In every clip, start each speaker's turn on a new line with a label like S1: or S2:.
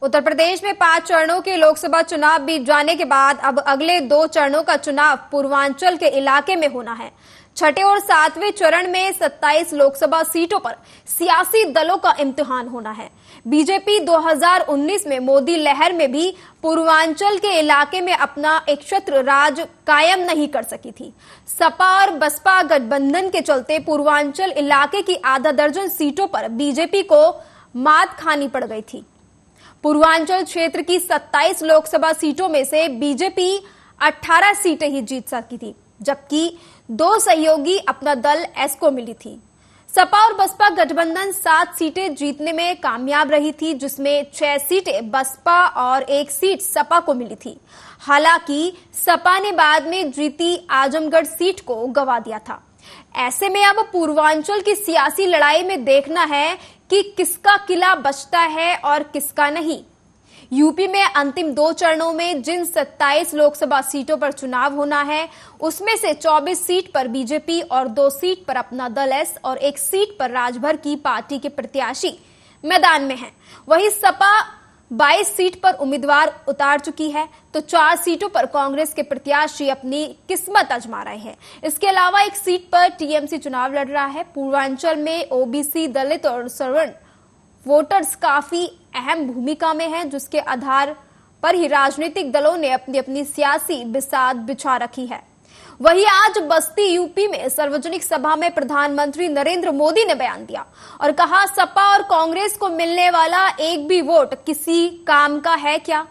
S1: उत्तर प्रदेश में 5 चरणों के लोकसभा चुनाव बीत जाने के बाद अब अगले 2 चरणों का चुनाव पूर्वांचल के इलाके में होना है। छठे और 7वें चरण में 27 लोकसभा सीटों पर सियासी दलों का इम्तिहान होना है। बीजेपी 2019 में मोदी लहर में भी पूर्वांचल के इलाके में अपना एकछत्र राज कायम नहीं कर सकी थी। सपा और बसपा गठबंधन के चलते पूर्वांचल इलाके की आधा दर्जन सीटों पर बीजेपी को मात खानी पड़ गई थी। पूर्वांचल क्षेत्र की 27 लोकसभा सीटों में से बीजेपी 18 सीटें ही जीत सकी थी, जबकि 2 सहयोगी अपना दल एस को मिली थी। सपा और बसपा गठबंधन 7 सीटें जीतने में कामयाब रही थी, जिसमें 6 सीटें बसपा और 1 सीट सपा को मिली थी। हालांकि सपा ने बाद में जीती आजमगढ़ सीट को गंवा दिया था। ऐसे में अब पूर्वांचल की सियासी लड़ाई में देखना है कि किसका किला बचता है और किसका नहीं। यूपी में अंतिम 2 चरणों में जिन 27 लोकसभा सीटों पर चुनाव होना है, उसमें से 24 सीट पर बीजेपी और 2 सीट पर अपना दल एस और 1 सीट पर राजभर की पार्टी के प्रत्याशी मैदान में हैं। वहीं सपा 22 सीट पर उम्मीदवार उतार चुकी है, तो 4 सीटों पर कांग्रेस के प्रत्याशी अपनी किस्मत आजमा रहे हैं। इसके अलावा 1 सीट पर टीएमसी चुनाव लड़ रहा है। पूर्वांचल में ओबीसी, दलित और सवर्ण वोटर्स काफी अहम भूमिका में हैं, जिसके आधार पर ही राजनीतिक दलों ने अपनी अपनी सियासी बिसात बिछा रखी है। वहीं आज बस्ती यूपी में सार्वजनिक सभा में प्रधानमंत्री नरेंद्र मोदी ने बयान दिया और कहा, सपा और कांग्रेस को मिलने वाला एक भी वोट किसी काम का है क्या,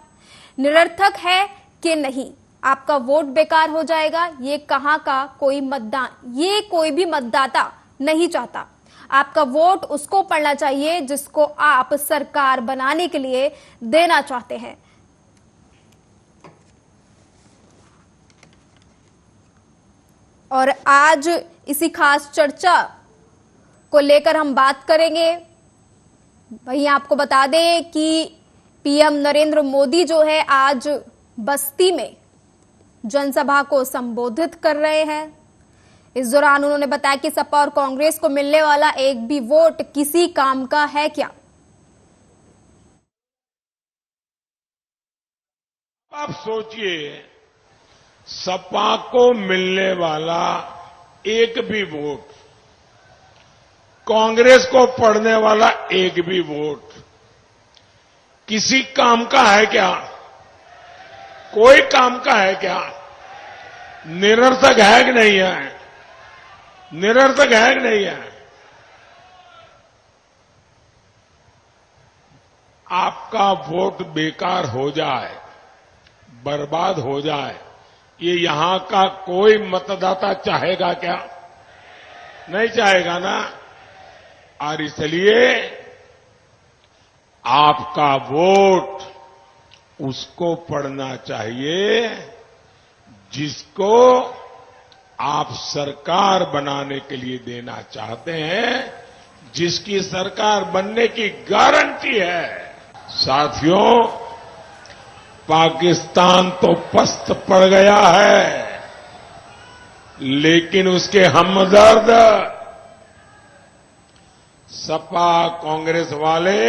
S1: निरर्थक है कि नहीं, आपका वोट बेकार हो जाएगा। ये कहां का कोई भी मतदाता नहीं चाहता। आपका वोट उसको पड़ना चाहिए जिसको आप सरकार बनाने के लिए देना चाहते हैं। और आज इसी खास चर्चा को लेकर हम बात करेंगे। वहीं आपको बता दें कि पीएम नरेंद्र मोदी जो है आज बस्ती में जनसभा को संबोधित कर रहे हैं। इस दौरान उन्होंने बताया कि सपा और कांग्रेस को मिलने वाला एक भी वोट किसी काम का है क्या।
S2: आप सोचिए, सपा को मिलने वाला एक भी वोट, कांग्रेस को पड़ने वाला एक भी वोट किसी काम का है क्या, कोई काम का है क्या, निरर्थक है कि नहीं है, निरर्थक है कि नहीं है। आपका वोट बेकार हो जाए, बर्बाद हो जाए, ये यहां का कोई मतदाता चाहेगा क्या? नहीं चाहेगा ना। और इसलिए आपका वोट उसको पड़ना चाहिए जिसको आप सरकार बनाने के लिए देना चाहते हैं, जिसकी सरकार बनने की गारंटी है। साथियों, पाकिस्तान तो पस्त पड़ गया है, लेकिन उसके हमदर्द सपा कांग्रेस वाले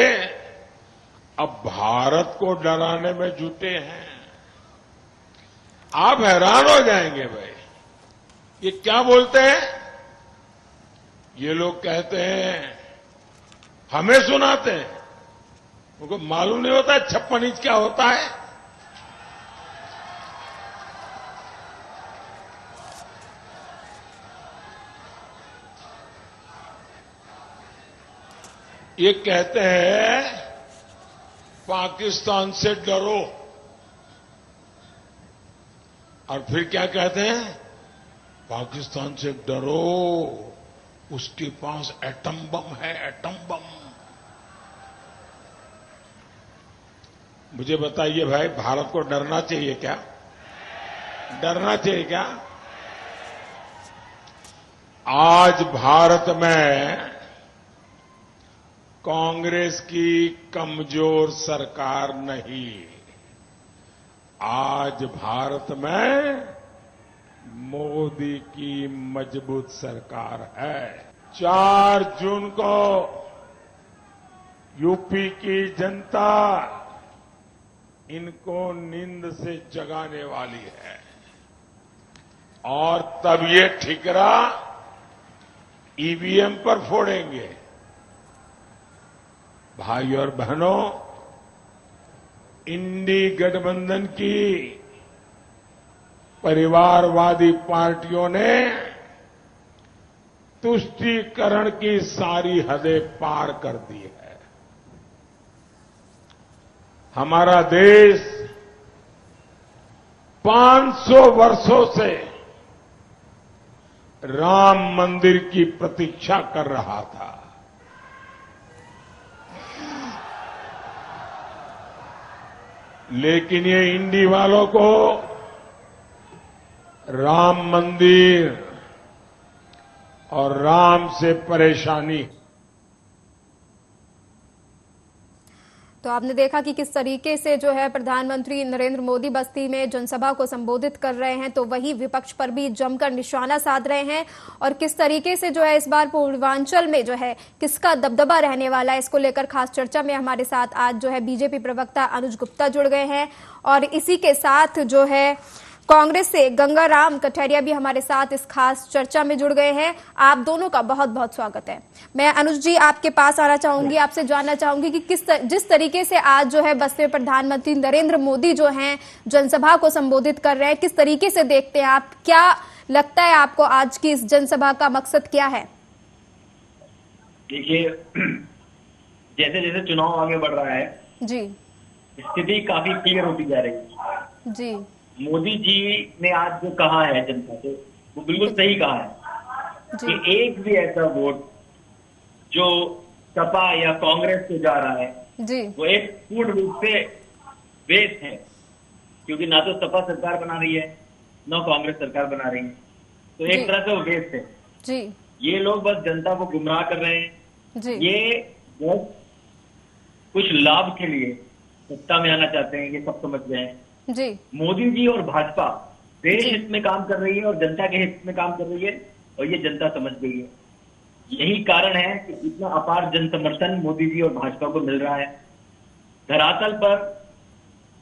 S2: अब भारत को डराने में जुटे हैं। आप हैरान हो जाएंगे भाई, ये क्या बोलते हैं? ये लोग कहते हैं, हमें सुनाते हैं, उनको मालूम नहीं होता 56 इंच क्या होता है। ये कहते हैं पाकिस्तान से डरो, और फिर क्या कहते हैं? पाकिस्तान से डरो, उसके पास एटम बम है, एटम बम। मुझे बताइए भाई, भारत को डरना चाहिए क्या? डरना चाहिए क्या? आज भारत में कांग्रेस की कमजोर सरकार नहीं, आज भारत में मोदी की मजबूत सरकार है। 4 जून को यूपी की जनता इनको नींद से जगाने वाली है और तब ये ठिकरा ईवीएम पर फोड़ेंगे। भाई और बहनों, इंडी गठबंधन की परिवारवादी पार्टियों ने तुष्टीकरण की सारी हदें पार कर दी है। हमारा देश 500 वर्षों से राम मंदिर की प्रतीक्षा कर रहा था। लेकिन ये इंडी वालों को राम मंदिर और राम से परेशानी।
S1: तो आपने देखा कि किस तरीके से जो है प्रधानमंत्री नरेंद्र मोदी बस्ती में जनसभा को संबोधित कर रहे हैं, तो वही विपक्ष पर भी जमकर निशाना साध रहे हैं। और किस तरीके से जो है इस बार पूर्वांचल में जो है किसका दबदबा रहने वाला है, इसको लेकर खास चर्चा में हमारे साथ आज जो है बीजेपी प्रवक्ता अनुज गुप्ता जुड़ गए हैं। और इसी के साथ जो है कांग्रेस से गंगाराम कठेरिया भी हमारे साथ इस खास चर्चा में जुड़ गए हैं। आप दोनों का बहुत बहुत स्वागत है। मैं अनुज जी आपके पास आना चाहूंगी, आपसे जानना चाहूंगी कि जिस तरीके से आज जो है बस्ती में प्रधानमंत्री नरेंद्र मोदी जो हैं जनसभा को संबोधित कर रहे हैं, किस तरीके से देखते हैं आप? क्या लगता है आपको आज की इस जनसभा का मकसद क्या है?
S3: देखिए, जैसे जैसे चुनाव आगे बढ़ रहा है
S1: जी,
S3: स्थिति काफी क्लियर होती जा रही है।
S1: जी,
S3: मोदी जी ने आज जो कहा है जनता से, वो बिल्कुल सही कहा है कि एक भी ऐसा वोट जो सपा या कांग्रेस को जा रहा है
S1: जी,
S3: वो एक पूर्ण रूप से वेस्ट है, क्योंकि ना तो सपा सरकार बना रही है ना कांग्रेस सरकार बना रही है, तो एक तरह से वो वेस्ट है
S1: जी।
S3: ये लोग बस जनता को गुमराह कर रहे हैं
S1: जी।
S3: ये बस कुछ लाभ के लिए सत्ता में आना चाहते हैं, ये सब समझ गए हैं
S1: जी।
S3: मोदी जी और भाजपा देश हित में काम कर रही है और जनता के हित में काम कर रही है, और ये जनता समझ गई है। यही कारण है कि इतना अपार जन समर्थन मोदी जी और भाजपा को मिल रहा है। धरातल पर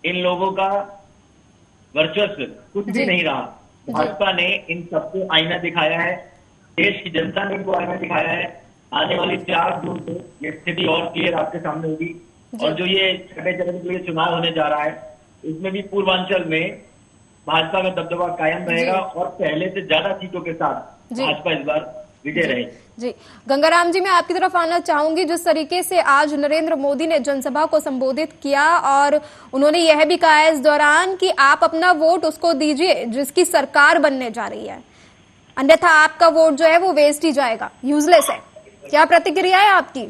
S3: इन लोगों का वर्चस्व कुछ भी नहीं रहा। भाजपा ने इन सबको आईना दिखाया है, देश की जनता ने इनको आईना दिखाया है। आने वाली 4 जून को ये स्थिति और क्लियर आपके सामने होगी। और जो ये छठे चरण के लिए चुनाव होने जा रहा है, इसमें भी पूर्वांचल में भाजपा का दबदबा कायम रहेगा और पहले से ज्यादा सीटों के साथ भाजपा इस बार विजय रहेगी।
S1: जी, गंगाराम जी, मैं आपकी तरफ आना चाहूंगी। जिस तरीके से आज नरेंद्र मोदी ने जनसभा को संबोधित किया और उन्होंने यह भी कहा है इस दौरान कि आप अपना वोट उसको दीजिए जिसकी सरकार बनने जा रही है, अन्यथा आपका वोट जो है वो वेस्ट ही जाएगा, यूजलेस है। क्या प्रतिक्रिया है आपकी?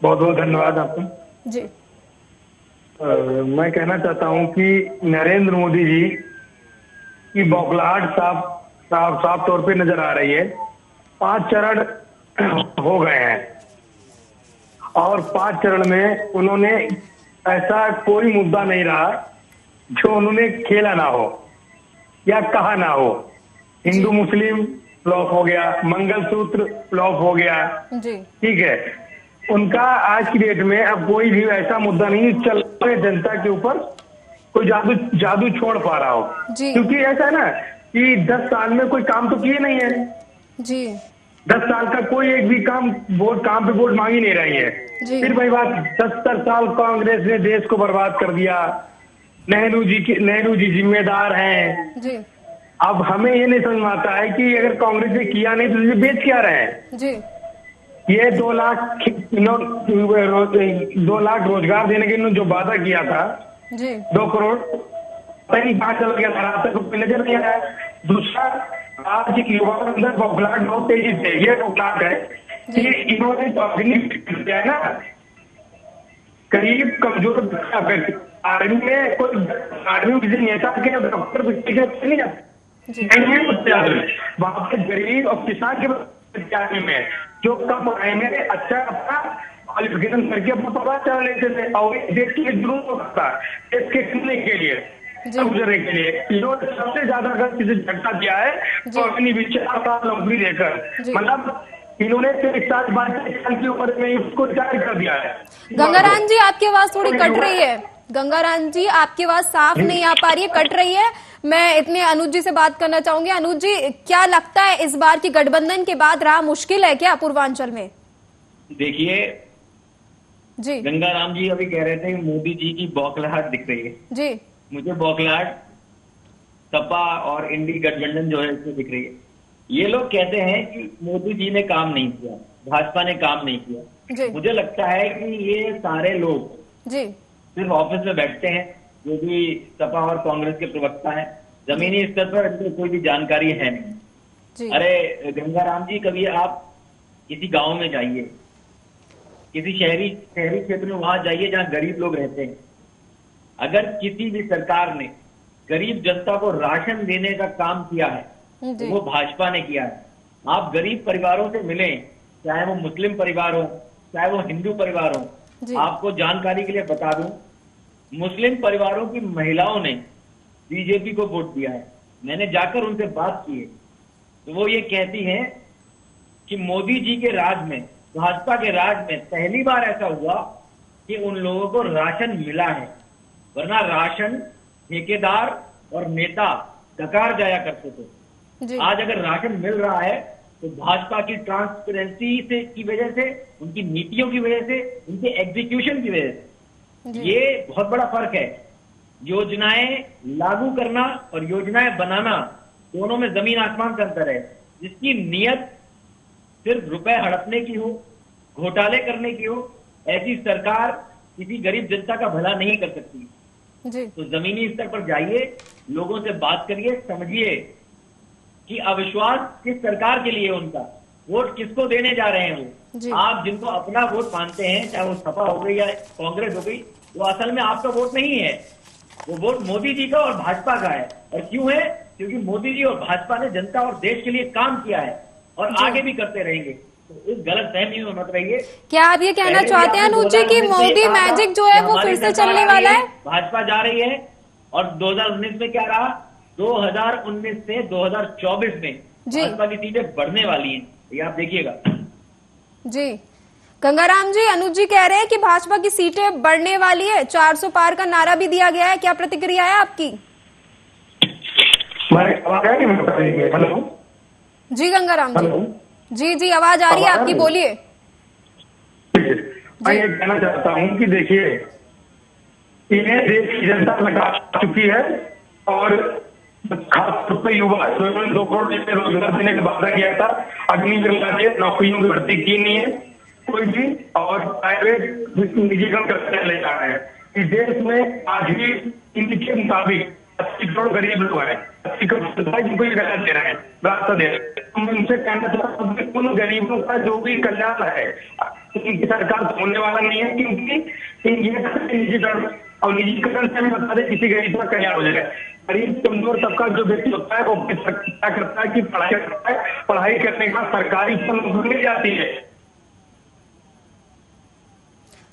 S4: बहुत बहुत धन्यवाद आपका
S1: जी।
S4: मैं कहना चाहता हूं कि नरेंद्र मोदी जी की बौखलाहट साफ तौर पे नजर आ रही है। 5 चरण हो गए हैं और 5 चरण में उन्होंने ऐसा कोई मुद्दा नहीं रहा जो उन्होंने खेला ना हो या कहा ना हो। हिंदू मुस्लिम फ्लॉप हो गया, मंगलसूत्र फ्लॉप हो गया, ठीक है। उनका आज की डेट में अब कोई भी ऐसा मुद्दा नहीं चल रहा है जनता के ऊपर कोई जादू छोड़ पा रहा हो, क्योंकि ऐसा है ना कि 10 साल में कोई काम तो किए नहीं है
S1: जी।
S4: 10 साल का कोई एक भी काम पे वोट मांग ही नहीं रही है। फिर वही बात, 70 साल कांग्रेस ने देश को बर्बाद कर दिया। नेहरू जी जिम्मेदार हैं
S1: जी।
S4: अब हमें ये नहीं समझ में आता है कि अगर कांग्रेस ने किया नहीं तो ये बेच क्या रहे हैं
S1: जी।
S4: ये 2 लाख रोजगार देने के लिए जो वादा किया था
S1: जी,
S4: 2 करोड़ कहीं कहाँ चल गया, धरातल को नजर नहीं आया। दूसरा, आज युवाओं के अंदर बौखलाहट बहुत तेजी से, ये बौखलाहट है कि इन्होंने किया है ना, गरीब कमजोर आर्मी में कोई आर्मी किसी नेता के डॉक्टर नहीं जाते, वहां पर गरीब और किसान के विद्यार्थी में जो कम आय में अच्छा अपना क्वालिफिकेशन करके अपना पता चला लेते थे और देश के लिए जरूर होता देश के करने के लिए गुजरने के लिए। इन्होंने सबसे ज्यादा अगर किसी झटका दिया है तो अपनी 4 साल नौकरी देकर, मतलब इन्होंने 23 साल की उम्र में इसको रिटायर कर दिया है।
S1: गंगाराम जी, आपकी आवाज थोड़ी कट रही है। गंगाराम जी, आपकी आवाज साफ नहीं आ पा रही है, कट रही है। मैं इतने अनुज जी से बात करना चाहूंगी। अनुज जी, क्या लगता है इस बार की गठबंधन के बाद राह मुश्किल है क्या पूर्वांचल में?
S3: देखिए
S1: जी
S3: गंगाराम जी अभी कह रहे थे मोदी जी की बौखलाहट दिख रही है।
S1: जी
S3: मुझे बौखलाहट सपा और इंडी गठबंधन जो है इसमें दिख रही है। ये लोग कहते हैं कि मोदी जी ने काम नहीं किया, भाजपा ने काम नहीं किया।
S1: जी
S3: मुझे लगता है कि ये सारे लोग
S1: जी
S3: सिर्फ ऑफिस में बैठते हैं, जो भी सपा और कांग्रेस के प्रवक्ता हैं, जमीनी स्तर पर इनको कोई भी जानकारी है नहीं।
S1: जी
S3: अरे गंगाराम जी, कभी आप किसी गांव में जाइए, किसी शहरी क्षेत्र में वहां जाइए जहां गरीब लोग रहते हैं। अगर किसी भी सरकार ने गरीब जनता को राशन देने का काम किया है तो
S1: जी
S3: वो भाजपा ने किया है। आप गरीब परिवारों से मिलें, चाहे वो मुस्लिम परिवार हो, चाहे वो हिंदू परिवार
S1: जी।
S3: हो। आपको जानकारी के लिए बता दूं, मुस्लिम परिवारों की महिलाओं ने बीजेपी को वोट दिया है। मैंने जाकर उनसे बात की है तो वो ये कहती हैं कि मोदी जी के राज में, भाजपा के राज में पहली बार ऐसा हुआ कि उन लोगों को राशन मिला है, वरना राशन ठेकेदार और नेता डकार जाया करते थे।
S1: जी
S3: आज अगर राशन मिल रहा है तो भाजपा की ट्रांसपेरेंसी से की वजह से, उनकी नीतियों की वजह से, उनके एग्जीक्यूशन की वजह से।
S1: जी
S3: ये बहुत बड़ा फर्क है। योजनाएं लागू करना और योजनाएं बनाना, दोनों में जमीन आसमान का अंतर है। जिसकी नीयत सिर्फ रुपए हड़पने की हो, घोटाले करने की हो, ऐसी सरकार किसी गरीब जनता का भला नहीं कर सकती।
S1: जी
S3: तो जमीनी स्तर पर जाइए, लोगों से बात करिए, समझिए कि अविश्वास किस सरकार के लिए, उनका वोट किसको देने जा रहे हैं
S1: जी।
S3: वो। आप जिनको अपना वोट मानते हैं, चाहे वो सपा हो गई या कांग्रेस हो गई, वो असल में आपका वोट नहीं है। वो वोट मोदी जी का और भाजपा का है। और क्यों है? क्योंकि मोदी जी और भाजपा ने जनता और देश के लिए काम किया है और आगे भी करते रहेंगे। तो इस गलत फहमी में मत रहिए।
S1: क्या आप ये कहना चाहते हैं अनुज जी कि मोदी मैजिक जो है वो फिर से चलने वाला है?
S3: भाजपा जा रही है और 2019 में क्या रहा, 2019 से 2024 में
S1: जी।
S3: भाजपा की सीटें बढ़ने वाली हैं, ये आप देखिएगा।
S1: जी गंगाराम जी, अनुज जी कह रहे हैं कि भाजपा की सीटें बढ़ने वाली है, 400 पार का नारा भी दिया गया है। क्या प्रतिक्रिया है आपकी?
S4: हेलो
S1: जी गंगाराम जी।
S4: हेलो,
S1: जी जी, आवाज आ रही है आपकी, बोलिए।
S4: मैं ये कहना चाहता हूँ कि देखिए, इन्हें देश की जनता लगा चुकी है और खासतौर पर युवा, 2 करोड़ जैसे रोजगार देने का वादा किया था, अग्निवीर ने नौकरियों की भर्ती की नहीं है कोई भी, और प्राइवेट निजीकरण करते चले जा रहे हैं। इस देश में आज भी इनके मुताबिक 80 करोड़ गरीब लोग हैं, 80 करोड़ जिनको ये गलत दे रहे हैं, रास्ता दे रहे हैं। तो मैं उनसे कहना चाहता हूँ कि उन गरीबों का जो भी कल्याण है, इनकी सरकार होने वाला नहीं है, क्योंकि निजीकरण और निजीकरण से भी बता दें किसी गरीब का कल्याण हो जाएगा। गरीब कमजोर तबका जो व्यक्ति होता है वो क्या करता है कि पढ़ाई करता है, पढ़ाई करने का सरकारी नौकरी मिल जाती है।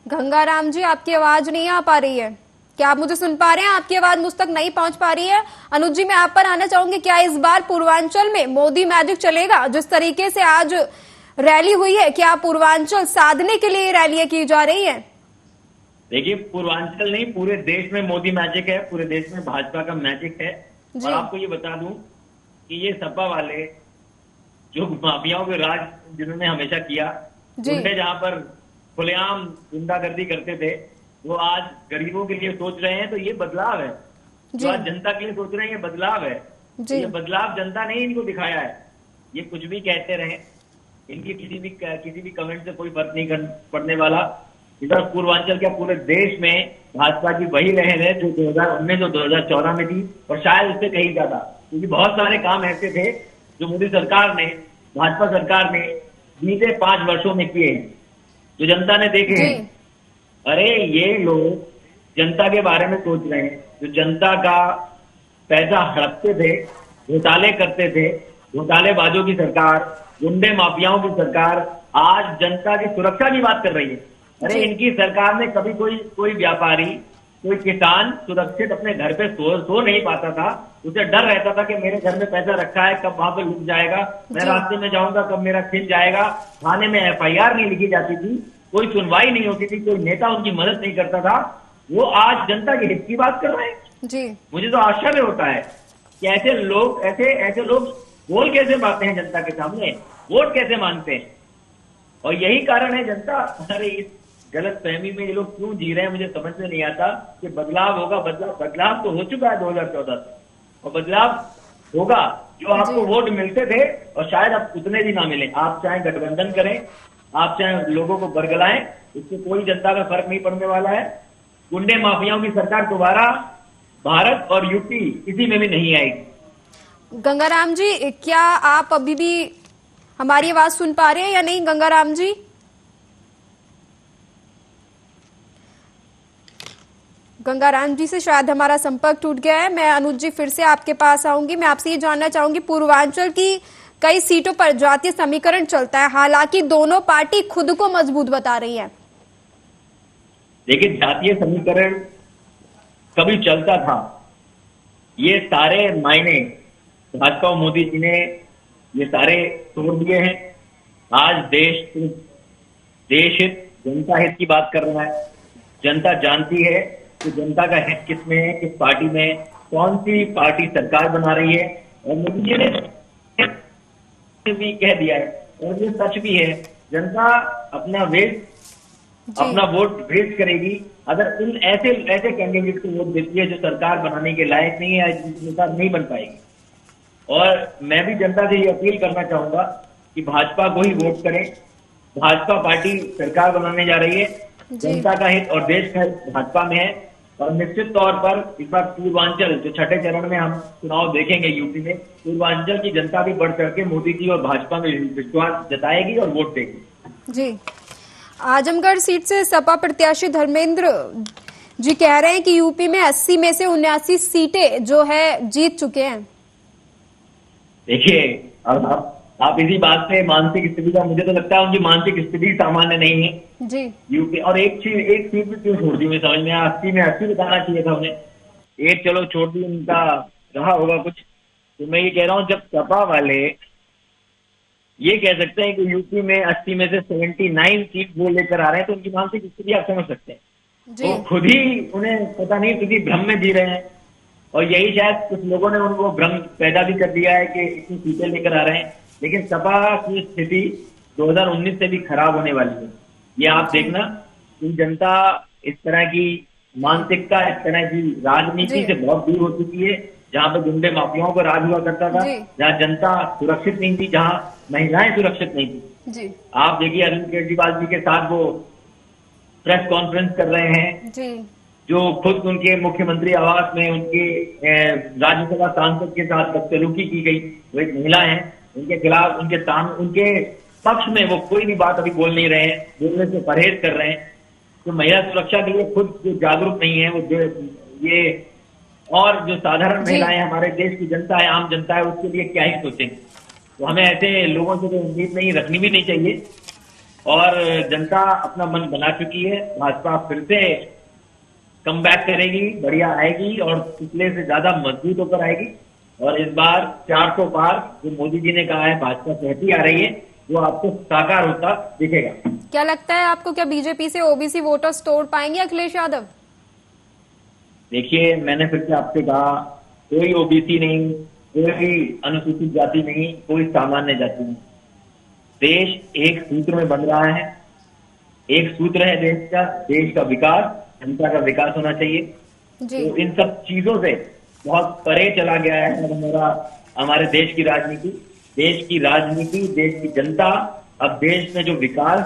S1: गंगाराम जी, आपकी आवाज नहीं आ पा रही है। क्या आप मुझे सुन पा रहे हैं? आपकी आवाज मुझ तक नहीं पहुंच पा रही है। अनुज जी, मैं आप पर आना चाहूंगी, क्या इस बार पूर्वांचल में मोदी मैजिक चलेगा? जिस तरीके से आज रैली हुई है, क्या पूर्वांचल साधने के लिए रैलियां की जा रही है?
S3: देखिए, पूर्वांचल नहीं, पूरे देश में मोदी मैजिक है, पूरे देश में भाजपा का मैजिक है। और आपको ये बता दूं कि ये सपा वाले जो माफियाओं के राज जिन्होंने हमेशा किया, गुंडे जहां पर खुलेआम गुंडागर्दी करते थे, वो आज गरीबों के लिए सोच रहे हैं। तो ये बदलाव है, जो आज जनता के लिए सोच रहे हैं, ये बदलाव है। ये बदलाव जनता ने इनको दिखाया है। ये कुछ भी कहते रहे, इनकी किसी भी कमेंट से कोई फर्क नहीं पड़ने वाला। इधर पूर्वांचल क्या, पूरे देश में भाजपा की वही लहर है जो 2019 और 2014 में थी, और शायद उससे कहीं ज्यादा, क्योंकि बहुत सारे काम ऐसे थे जो मोदी सरकार ने, भाजपा सरकार ने बीते 5 वर्षों में किए हैं, जो जनता ने देखे हैं। अरे ये लोग जनता के बारे में सोच रहे हैं, जो जनता का पैसा हड़पते थे, घोटाले करते थे, घोटालेबाजों की सरकार, गुंडे माफियाओं की सरकार आज जनता की सुरक्षा की बात कर रही है। अरे इनकी सरकार ने कभी कोई व्यापारी, कोई किसान सुरक्षित अपने घर पे सो नहीं पाता था। उसे डर रहता था कि मेरे घर में पैसा रखा है, कब वहां पे लुट जाएगा, मैं रास्ते में जाऊंगा कब मेरा छिन जाएगा। थाने में एफआईआर नहीं लिखी जाती थी, कोई सुनवाई नहीं होती थी, कोई नेता उनकी मदद नहीं करता था। वो आज जनता के हित की बात कर रहे हैं
S1: जी।
S3: मुझे तो आश्चर्य होता है कि ऐसे लोग बोल कैसे पाते हैं जनता के सामने, वोट कैसे मांगते हैं। और यही कारण है जनता अरे इस गलत फहमी में ये लोग क्यों जी रहे हैं, मुझे समझ में नहीं आता कि बदलाव होगा। बदलाव तो हो चुका है 2014 से, और बदलाव होगा। जो आपको वोट मिलते थे और शायद अब उतने भी ना मिले, आप चाहे गठबंधन करें, आप चाहे लोगों को बरगलाएं, इससे कोई जनता का फर्क नहीं पड़ने वाला है। गुंडे माफियाओं की सरकार दोबारा भारत और यूपी किसी में भी नहीं आएगी।
S1: गंगाराम जी, क्या आप अभी भी हमारी आवाज सुन पा रहे हैं या नहीं गंगाराम जी? गंगाराम जी से शायद हमारा संपर्क टूट गया है। मैं अनुज जी फिर से आपके पास आऊंगी। मैं आपसे ये जानना चाहूंगी, पूर्वांचल की कई सीटों पर जातीय समीकरण चलता है, हालांकि दोनों पार्टी खुद को मजबूत बता रही है।
S3: देखिए, जातीय समीकरण कभी चलता था, ये सारे मायने भाजपा और मोदी जी ने ये सारे तोड़ दिए हैं। आज देश हित, जनता हित की बात कर रहा है। जनता जानती है कि जनता का हित किसमें है, किस पार्टी में है, कौन सी पार्टी सरकार बना रही है। और मोदी जी ने भी कह दिया है, और ये सच भी है, जनता अपना वोट वेस्ट करेगी अगर इन ऐसे कैंडिडेट को वोट देती है जो सरकार बनाने के लायक नहीं है, सरकार नहीं बन पाएगी। और मैं भी जनता से ये अपील करना चाहूंगा कि भाजपा को ही वोट करें। भाजपा पार्टी सरकार बनाने जा रही है, जनता का हित और देश का हित भाजपा में है। और निश्चित तौर पर इस बार पूर्वांचल जो छठे चरण में हम चुनाव देखेंगे यूपी में, पूर्वांचल की जनता भी बढ़ चढ़ के मोदी जी और भाजपा में विश्वास जताएगी और वोट देगी।
S1: जी, आजमगढ़ सीट से सपा प्रत्याशी धर्मेंद्र जी कह रहे हैं कि यूपी में 80 में से 79 सीटें जो है जीत चुके हैं।
S3: देखिए, अब आप इसी बात से मानसिक स्थिति का, मुझे तो लगता है उनकी मानसिक स्थिति सामान्य नहीं है
S1: जी।
S3: यूपी और एक सीट भी क्यों छोड़ दी, मैं समझ में 80 में 80 बताना चाहिए था उन्हें। एक चलो छोड़ दी, उनका रहा होगा कुछ। तो मैं ये कह रहा हूँ, जब सपा वाले ये कह सकते हैं कि यूपी में 80 में से 79 सीट वो लेकर आ रहे हैं, तो उनकी मानसिक स्थिति आप समझ सकते हैं। वो खुद ही उन्हें पता नहीं किसी भ्रम में जी रहे हैं, और यही शायद कुछ लोगों ने उनको भ्रम पैदा भी कर दिया है कि इतनी सीटें लेकर आ रहे हैं। लेकिन सपा की स्थिति 2019 से भी खराब होने वाली है। ये आप देखना कि जनता इस तरह की मानसिकता, इस तरह की राजनीति से बहुत दूर हो चुकी है, जहां पे गुंडे माफियाओं का राज हुआ करता था, जहां जनता सुरक्षित नहीं थी, जहां महिलाएं सुरक्षित नहीं थी। आप देखिए, अरविंद केजरीवाल जी के साथ वो प्रेस कॉन्फ्रेंस कर रहे हैं जो खुद उनके मुख्यमंत्री आवास में उनके राज्यसभा सांसद के साथ बदसलूकी की गई। वो एक महिला है, उनके खिलाफ उनके पक्ष में वो कोई भी बात अभी बोल नहीं रहे हैं, बोलने से परहेज कर रहे हैं। तो महिला सुरक्षा के लिए खुद जो जागरूक नहीं है, वो ये और जो साधारण महिलाएं हमारे देश की जनता है, आम जनता है, उसके लिए क्या ही सोचेंगे। तो हमें ऐसे लोगों से तो उम्मीद नहीं रखनी भी नहीं चाहिए। और जनता अपना मन बना चुकी है, भाजपा फिर से कम बैक करेगी, बढ़िया आएगी और पिछले से ज्यादा मजबूत होकर आएगी। और इस बार 400 पार जो मोदी जी ने कहा है भाजपा कहती आ रही है, वो आपको साकार होता दिखेगा।
S1: क्या लगता है आपको, क्या बीजेपी से ओबीसी वोटर्स तोड़ पाएंगे अखिलेश यादव?
S3: देखिए, मैंने फिर से आपसे कहा, कोई ओबीसी नहीं, कोई अनुसूचित जाति नहीं, कोई सामान्य जाति नहीं। देश एक सूत्र में बन रहा है। एक सूत्र है देश का विकास, जनता का विकास होना चाहिए। तो इन सब चीजों से बहुत परे चला गया है हमारे देश की राजनीति, देश की जनता। अब देश में जो विकास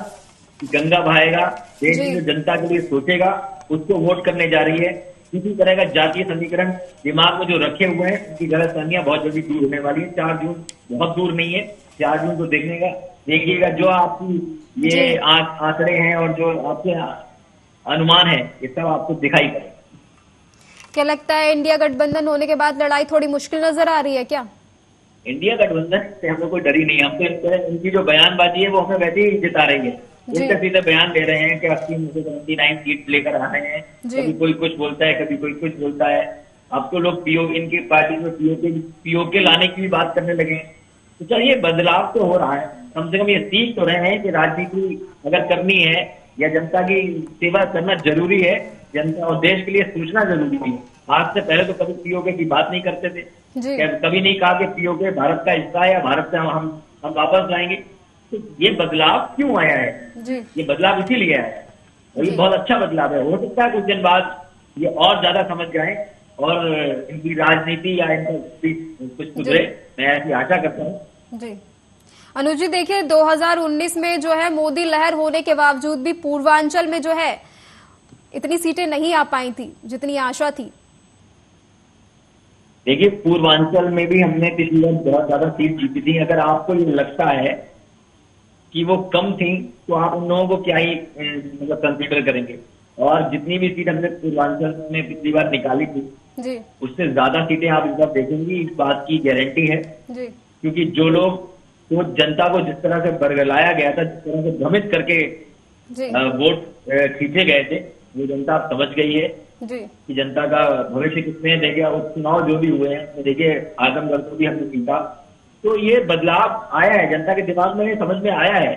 S3: की गंगा बहाएगा, देश में जो जनता के लिए सोचेगा, उसको वोट करने जा रही है। किसी तरह का जातीय समीकरण दिमाग में जो रखे हुए हैं, उनकी गलतफहमियां बहुत जल्दी दूर होने वाली है। 4 जून बहुत दूर नहीं है, 4 जून को देखिएगा जो आपकी ये आंकड़े हैं और जो आपके अनुमान है, ये सब आपको दिखाई पड़ेगा।
S1: क्या लगता है इंडिया गठबंधन होने के बाद लड़ाई थोड़ी मुश्किल नजर आ रही है क्या?
S3: इंडिया गठबंधन से हमें कोई डर ही नहीं है। हम तो इनकी जो बयानबाजी है वो हमें वैसे ही जिता रही है।
S1: जी।
S3: उल्टे सीधे बयान दे रहे हैं कि 80 में से 79 सीट लेकर आ रहे हैं।
S1: जी।
S3: कभी कोई कुछ बोलता है, कभी कोई कुछ बोलता है। अब तो लोग इनकी पार्टी में पीओके लाने की भी बात करने लगे हैं। तो चलिए, बदलाव तो हो रहा है। कम से कम ये सीख तो रहे हैं कि राजनीति अगर करनी है या जनता की सेवा करना जरूरी है, जनता और देश के लिए सोचना जरूरी है। आज से पहले तो कभी पीओके की बात नहीं करते थे,
S1: जी।
S3: कभी नहीं कहा कि पीओके भारत का हिस्सा है या भारत से हम वापस जाएंगे। तो ये बदलाव क्यों आया है?
S1: जी।
S3: ये बदलाव इसीलिए आया है और ये
S1: जी।
S3: बहुत अच्छा बदलाव है। हो सकता है कुछ दिन बाद ये और ज्यादा समझ जाए और इनकी राजनीति या इनका कुछ सुधरे। मैं ऐसी आशा करता हूँ।
S1: जी अनुज जी, देखिए 2019 में जो है मोदी लहर होने के बावजूद भी पूर्वांचल में जो है इतनी सीटें नहीं आ पाई थी जितनी आशा थी।
S3: देखिए, पूर्वांचल में भी हमने पिछली बार बहुत ज्यादा सीट जीती थी। अगर आपको ये लगता है कि वो कम थी तो आप उन लोगों को क्या ही मतलब कंसीडर करेंगे। और जितनी भी सीट हमने पूर्वांचल में पिछली बार निकाली थी
S1: जी।
S3: उससे ज्यादा सीटें आप इस बार देखेंगी, इस बात की गारंटी है।
S1: जी।
S3: क्योंकि जो लोग तो जनता को जिस तरह से बरगलाया गया था, जिस तरह से भ्रमित करके
S1: जी।
S3: वोट खींचे गए थे, वो जनता अब समझ गई है
S1: जी।
S3: कि जनता का भविष्य किसमें। देखिए, उपचुनाव जो भी हुए हैं, देखिए आजमगढ़ को भी हमने जीता। तो ये बदलाव आया है, जनता के दिमाग में समझ में आया है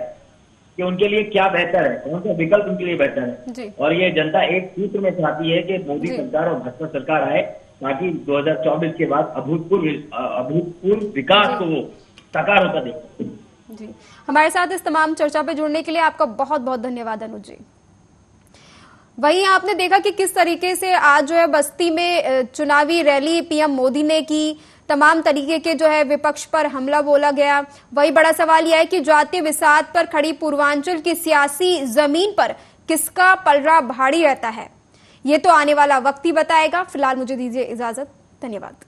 S3: कि उनके लिए क्या बेहतर है, कौन सा विकल्प उनके लिए बेहतर है।
S1: जी।
S3: और ये जनता एक सूत्र में चाहती है कि मोदी
S1: जी।
S3: सरकार और भाजपा सरकार आए, ताकि 2024 के बाद अभूतपूर्व विकास को वो साकार होता देखे।
S1: जी, हमारे साथ इस तमाम चर्चा पे जुड़ने के लिए आपका बहुत बहुत धन्यवाद अनुज जी। वहीं आपने देखा कि किस तरीके से आज जो है बस्ती में चुनावी रैली पीएम मोदी ने की, तमाम तरीके के जो है विपक्ष पर हमला बोला गया। वही बड़ा सवाल यह है कि जातीय विसात पर खड़ी पूर्वांचल की सियासी जमीन पर किसका पलड़ा भारी रहता है, ये तो आने वाला वक्त ही बताएगा। फिलहाल मुझे दीजिए इजाजत, धन्यवाद।